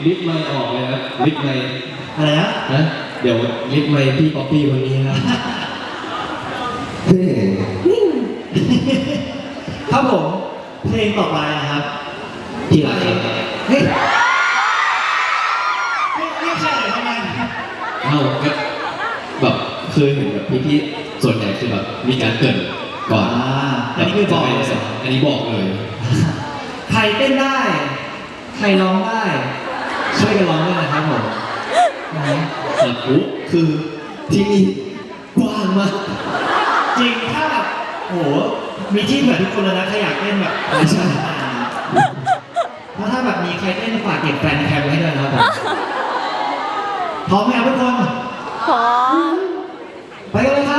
ลิฟต์ไม่ออกเลยครับลิฟต์ไม่อะไรนะเดี๋ยวลิฟต์ไม่พี่ป๊อปปี้วันนี้ครับครับผมเพลงต่อไปนะครับที่ไรเฮ้ยเรียกใช่เลยทำไมก็แบบคือเห็นแบบพี่ๆส่วนใหญ่คือแบบมีการเกริ่นก่อนอันนี้คือบอกเลยอันนี้บอกเลยใครเต้นได้ใครร้องได้ช่วยกันร้องด้วยนะครับผมคือที่นี่กว้างมากจริงถ้าแบบโหมีที่เผื่อทุกคนเลยนะถ้าอยากเต้นแบบไม่ใช่เพราะถ้าแบบมีใครเต้นฝากเก็บแฟนแคมไว้ด้วยนะครับพร้อมไหมครับทุกคนพร้อมไปกันเลยครับ